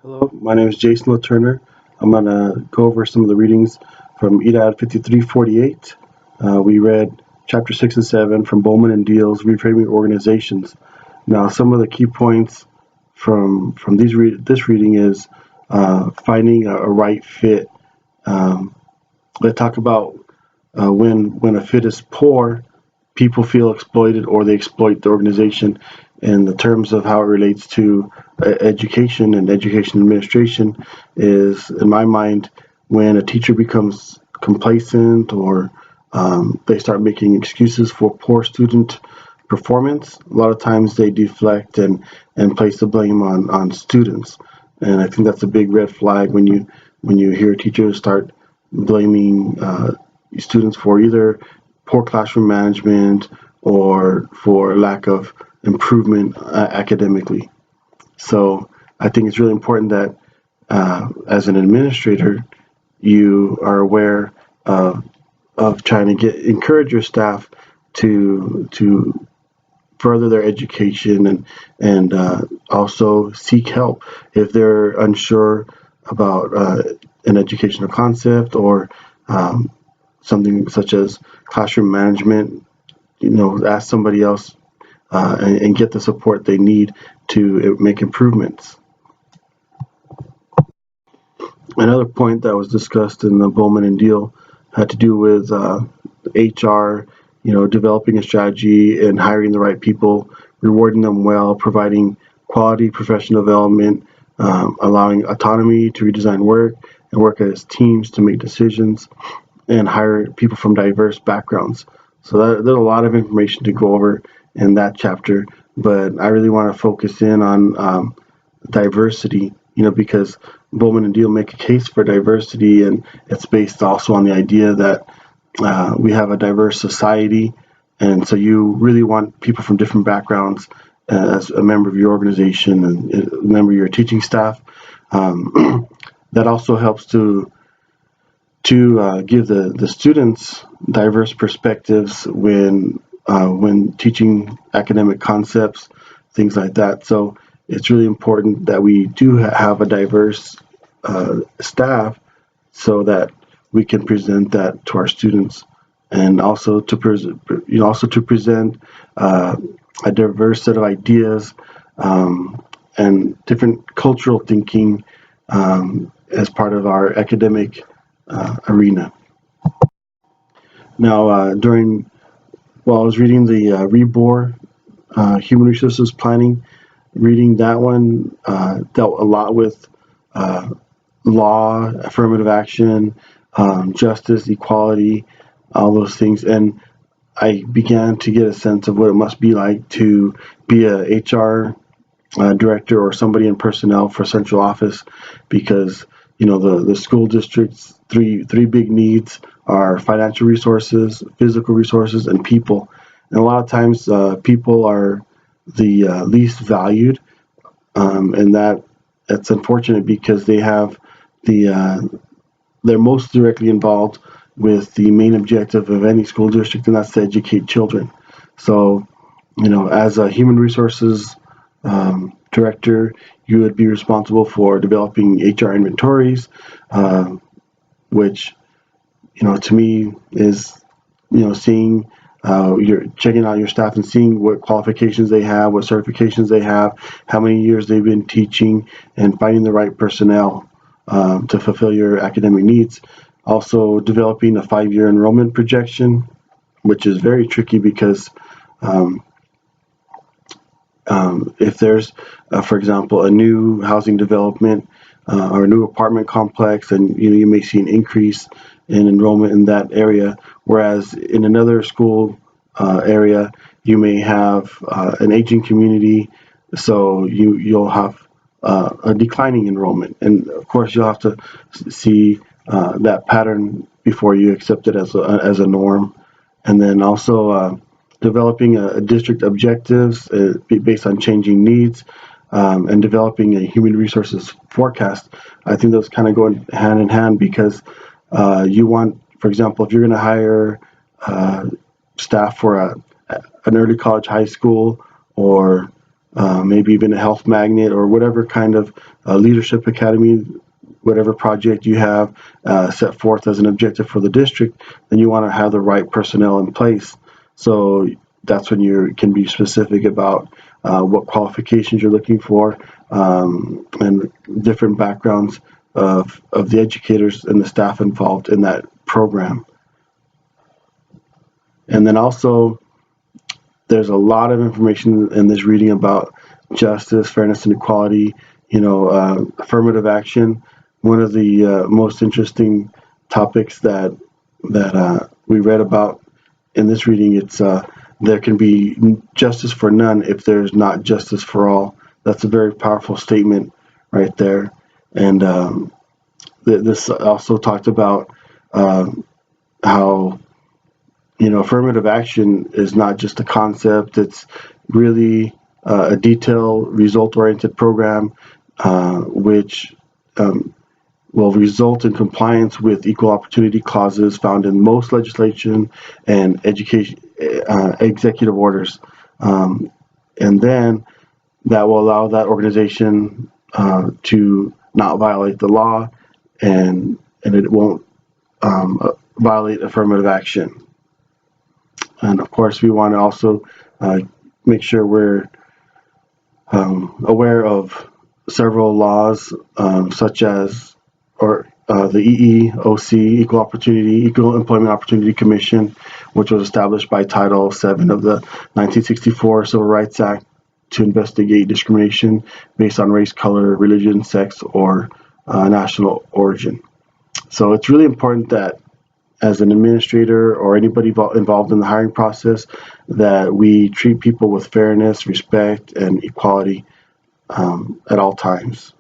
Hello, my name is Jason Lauturner. I'm going to go over some of the readings from EDAD 5348. We read chapter 6 and 7 from Bowman and Deal's Reframing Organizations. Now, some of the key points from this reading is finding a right fit. They talk about when a fit is poor, people feel exploited or they exploit the organization. In the terms of how it relates to education and education administration is, in my mind, when a teacher becomes complacent or they start making excuses for poor student performance. A lot of times they deflect and place the blame on students, and I think that's a big red flag when you hear teachers start blaming students for either poor classroom management or for lack of improvement academically. So I think it's really important that as an administrator, you are aware of trying to encourage your staff to further their education and also seek help if they're unsure about an educational concept or something such as classroom management. Ask somebody else and get the support they need to make improvements. Another point that was discussed in the Bowman and Deal had to do with HR, developing a strategy and hiring the right people, rewarding them well, providing quality professional development, allowing autonomy to redesign work and work as teams to make decisions, and hire people from diverse backgrounds. So there's a lot of information to go over in that chapter, but I really want to focus in on diversity, because Bowman and Deal make a case for diversity, and it's based also on the idea that we have a diverse society, and so you really want people from different backgrounds as a member of your organization and a member of your teaching staff. That also helps to give the students diverse perspectives when teaching academic concepts, things like that. So it's really important that we do have a diverse staff so that we can present that to our students, and also to present a diverse set of ideas and different cultural thinking as part of our academic arena. Now, while I was reading the REBOR, Human Resources Planning, reading that one dealt a lot with law, affirmative action, justice, equality, all those things, and I began to get a sense of what it must be like to be a HR director or somebody in personnel for central office, because the school district's three big needs are financial resources, physical resources, and people. And a lot of times people are the least valued, and that's unfortunate because they're most directly involved with the main objective of any school district, and that's to educate children. So, as a human resources director, you would be responsible for developing HR inventories, which, to me is, seeing you're checking out your staff and seeing what qualifications they have, what certifications they have, how many years they've been teaching, and finding the right personnel to fulfill your academic needs. Also, developing a 5-year enrollment projection, which is very tricky because if there's, for example, a new housing development or a new apartment complex, and you may see an increase in enrollment in that area, whereas in another school area you may have an aging community, so you'll have a declining enrollment, and of course you'll have to see that pattern before you accept it as a norm. And then also developing a district objectives based on changing needs, and developing a human resources forecast. I think those kind of go hand in hand because you want, for example, if you're going to hire staff for an early college high school or maybe even a health magnet or whatever kind of leadership academy, whatever project you have set forth as an objective for the district, then you want to have the right personnel in place. So that's when you can be specific about what qualifications you're looking for, and different backgrounds of the educators and the staff involved in that program. And then also, there's a lot of information in this reading about justice, fairness, and equality. Affirmative action. One of the most interesting topics that we read about in this reading. It's there can be justice for none if there's not justice for all. That's a very powerful statement right there. And this also talked about how affirmative action is not just a concept. It's really a detailed, result-oriented program, which will result in compliance with equal opportunity clauses found in most legislation and education executive orders. And then that will allow that organization to not violate the law, and it won't violate affirmative action. And of course, we want to also make sure we're aware of several laws, such as the EEOC, Equal Employment Opportunity Commission, which was established by Title VII of the 1964 Civil Rights Act to investigate discrimination based on race, color, religion, sex, or national origin. So it's really important that as an administrator or anybody involved in the hiring process, that we treat people with fairness, respect, and equality at all times.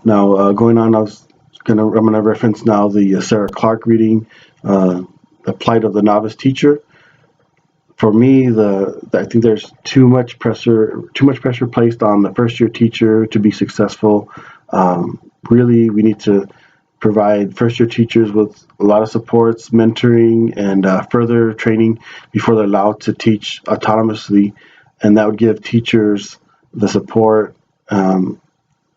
Now, going on, I'm gonna reference now the Sarah Clark reading, "The Plight of the Novice Teacher." For me, I think there's too much pressure placed on the first year teacher to be successful. Really, we need to provide first year teachers with a lot of supports, mentoring, and further training before they're allowed to teach autonomously, and that would give teachers the support, and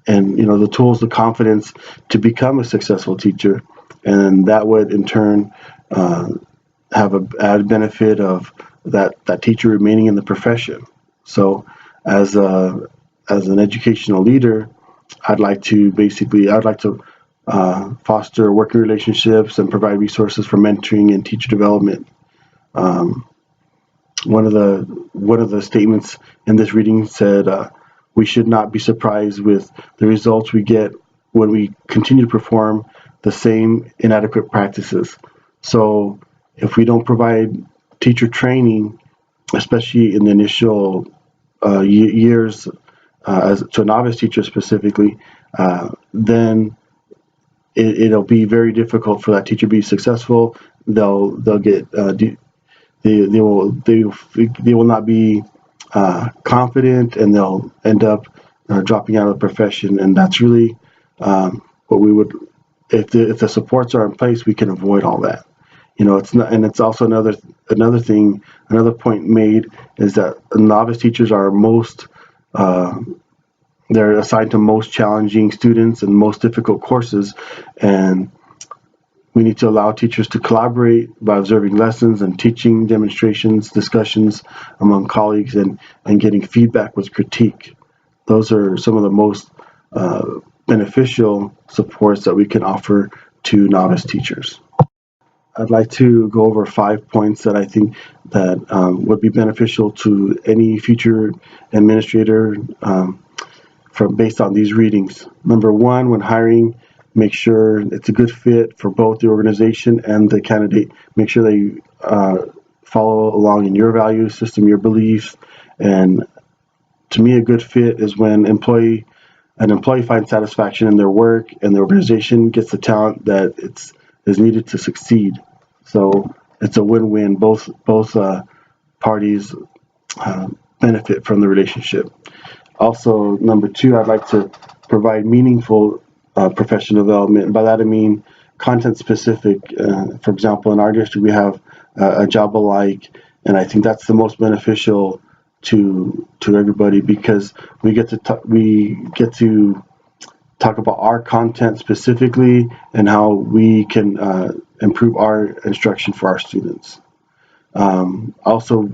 the tools, the confidence to become a successful teacher, and that would in turn have an added benefit of that teacher remaining in the profession. So, as an educational leader, I'd like to foster working relationships and provide resources for mentoring and teacher development. One of the statements in this reading said, "We should not be surprised with the results we get when we continue to perform the same inadequate practices." So, if we don't provide teacher training, especially in the initial years, as to a novice teacher specifically, then it'll be very difficult for that teacher to be successful. They'll get they will not be confident, and they'll end up dropping out of the profession. And that's really what we would, if the supports are in place, we can avoid all that. It's not, and it's also another point made is that novice teachers are they're assigned to most challenging students and most difficult courses, and we need to allow teachers to collaborate by observing lessons and teaching demonstrations, discussions among colleagues, and getting feedback with critique. Those are some of the most beneficial supports that we can offer to novice teachers. I'd like to go over 5 points that I think that would be beneficial to any future administrator based on these readings. Number one, when hiring, make sure it's a good fit for both the organization and the candidate. Make sure they follow along in your value system, your beliefs. And to me, a good fit is when an employee finds satisfaction in their work and the organization gets the talent that is needed to succeed. So it's a win-win. Both parties benefit from the relationship. Also, number two, I'd like to provide meaningful professional development. And by that I mean content specific. For example, in our district, we have a job alike, and I think that's the most beneficial to everybody, because we get to talk about our content specifically and how we can improve our instruction for our students. Also,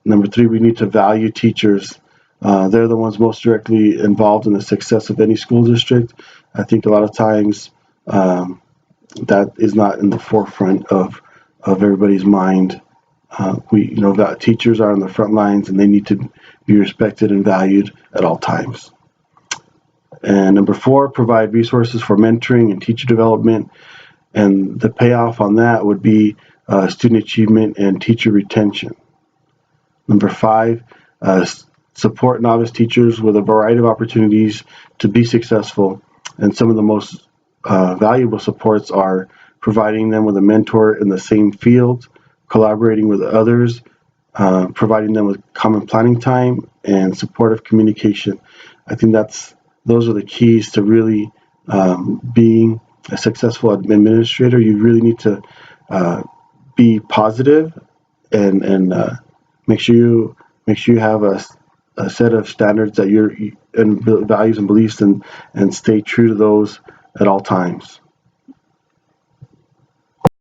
number 3, we need to value teachers. They're the ones most directly involved in the success of any school district. I think a lot of times that is not in the forefront of everybody's mind. That teachers are on the front lines and they need to be respected and valued at all times. And number 4, provide resources for mentoring and teacher development. And the payoff on that would be student achievement and teacher retention. Number 5, support novice teachers with a variety of opportunities to be successful. And some of the most valuable supports are providing them with a mentor in the same field, collaborating with others, providing them with common planning time, and supportive communication. I think those are the keys to really being a successful administrator. You really need to be positive and make sure you have a set of standards that and values and beliefs, and stay true to those at all times.